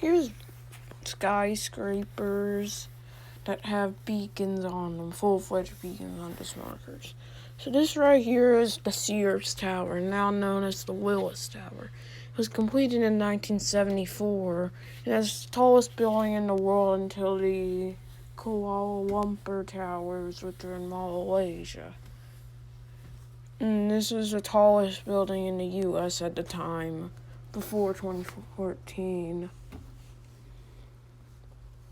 here's skyscrapers that have beacons on them, full-fledged beacons on the markers. So this right here is the Sears Tower, now known as the Willis Tower. It was completed in 1974. It is the tallest building in the world until the Kuala Lumpur Towers, which are in Malaysia. And this is the tallest building in the U.S. at the time, before 2014.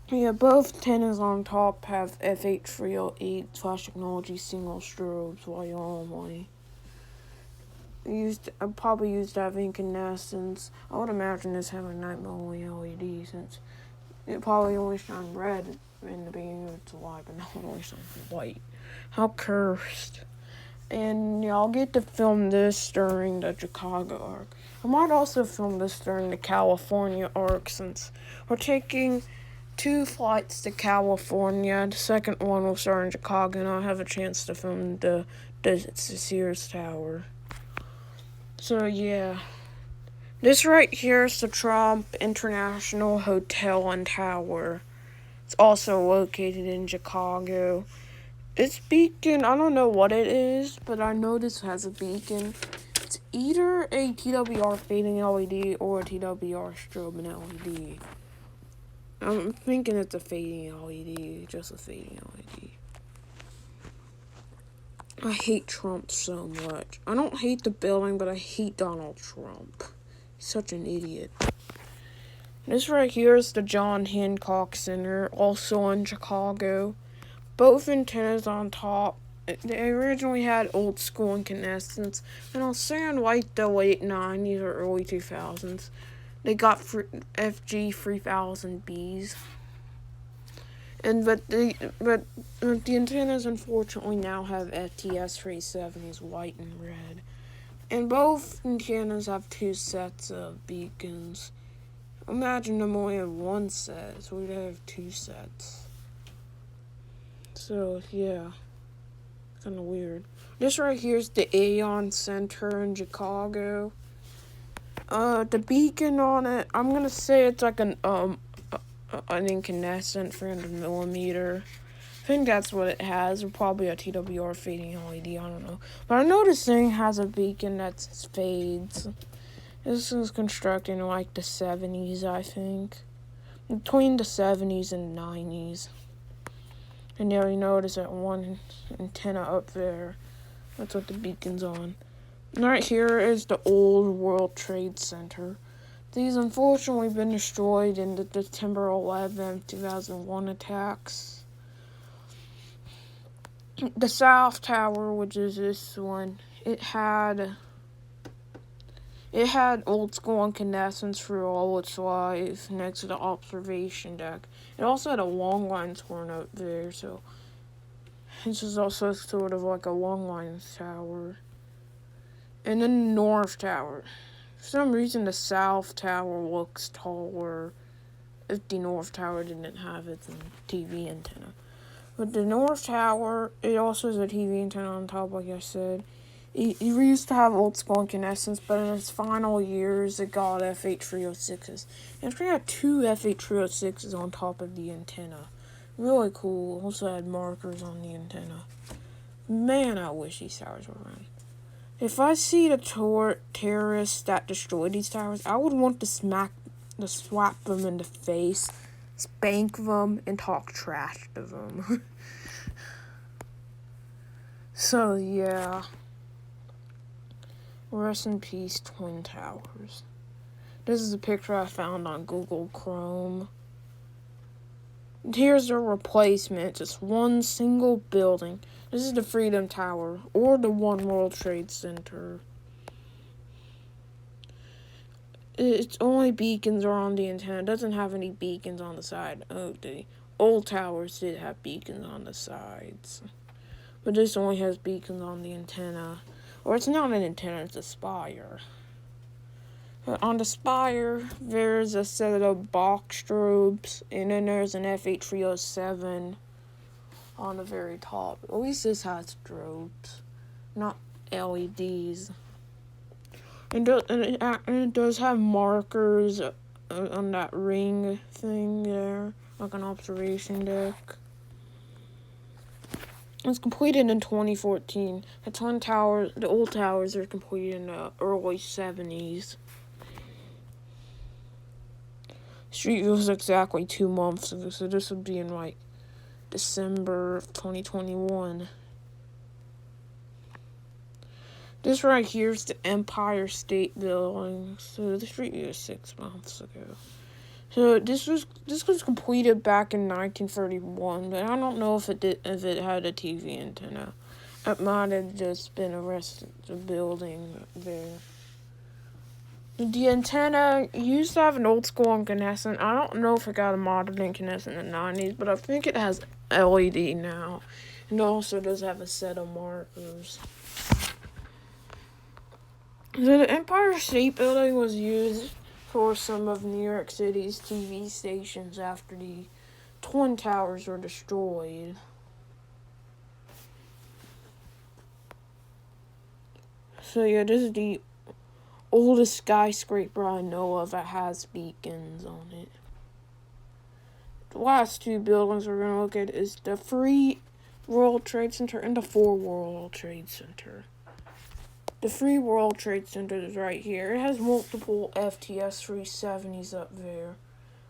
Yeah, both antennas on top have F8308 flash technology single strobes, while only. I probably used to have incandescence. I would imagine this having night mode LED since it probably only shines red in the beginning of its life, but now it only shines white. How cursed. And yeah, I'll get to film this during the Chicago arc. I might also film this during the California arc since we're taking 2 flights to California. The second one will start in Chicago, and I'll have a chance to film the Sears Tower. So yeah, this right here is the Trump International Hotel and Tower. It's also located in Chicago. Its beacon, I don't know what it is, but I know this has a beacon. It's either a TWR fading LED or a TWR strobing LED. I'm thinking it's a fading LED, just a fading LED. I hate Trump so much. I don't hate the building, but I hate Donald Trump. He's such an idiot. This right here is the John Hancock Center, also in Chicago. Both antennas on top. They originally had old school incandescence, and I'll say on like the late 90s or early 2000s, they got FG 3000Bs. But the antennas unfortunately now have FTS 370s, white and red. And both antennas have 2 sets of beacons. Imagine them only have 1 set, so we'd have 2 sets. So yeah, kind of weird. This right here is the Aeon Center in Chicago. The beacon on it, I'm gonna say it's like an incandescent 300 millimeter. I think that's what it has, or probably a TWR fading LED, I don't know. But I know this thing has a beacon that fades. This was constructed in like the 70s, I think. Between the 70s and 90s. And now you notice that one antenna up there. That's what the beacon's on. And right here is the old World Trade Center. These unfortunately been destroyed in the September 11th, 2001 attacks. The South Tower, which is this one, it had old school incandescence for all its life next to the observation deck. It also had a long line torn up there, so this is also sort of like a long line tower. And then the North Tower. For some reason, the South Tower looks taller if the North Tower didn't have its TV antenna. But the North Tower, it also has a TV antenna on top, like I said. It used to have old school incandescence, but in its final years, it got F8306s. And it's going to have 2 F8306s on top of the antenna. Really cool. Also had markers on the antenna. Man, I wish these towers were around. If I see the terrorists that destroy these towers, I would want to slap them in the face, spank them, and talk trash to them. So, yeah. Rest in peace, Twin Towers. This is a picture I found on Google Chrome. Here's a replacement, just one single building. This is the Freedom Tower, or the One World Trade Center. Its only beacons are on the antenna. It doesn't have any beacons on the side. Oh, the old towers did have beacons on the sides. But this only has beacons on the antenna. Or it's not an antenna, it's a spire. On the spire, there's a set of box strobes, and then there's an F8307 on the very top. At least this has strobes, not LEDs. And it does have markers on that ring thing there, like an observation deck. It was completed in 2014. The old towers are completed in the early 70s. Street view was exactly 2 months ago, so this would be in like December of 2021. This right here is the Empire State Building. So the street view is 6 months ago. So this was completed back in 1931, but I don't know if it had a TV antenna. It might have just been a rest of the building there. The antenna used to have an old school incandescent. I don't know if it got a modern incandescent in the 90s, but I think it has LED now. And it also does have a set of markers. The Empire State Building was used for some of New York City's TV stations after the Twin Towers were destroyed. So yeah, this is the oldest skyscraper I know of that has beacons on it. The last 2 buildings we're going to look at is the 3 World Trade Center and the 4 World Trade Center. The 3 World Trade Center is right here. It has multiple FTS 370s up there.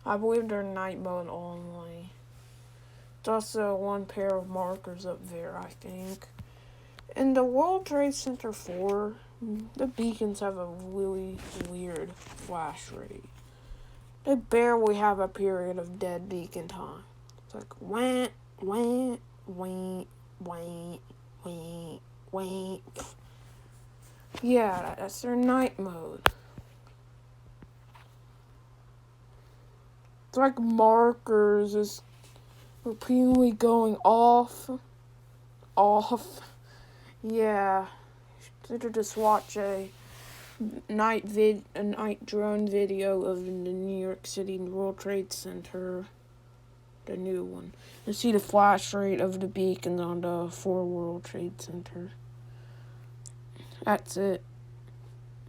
I believe they're night mode only. There's also 1 pair of markers up there, I think. In the World Trade Center 4, the beacons have a really weird flash rate. They barely have a period of dead beacon time. It's like wah, wah, wah, wah, wah, wah. Yeah, that's their night mode. It's like markers is repeatedly going off. Yeah, should just watch a night drone video of the New York City World Trade Center, the new one, and see the flash rate of the beacons on the 4 World Trade Center. That's it.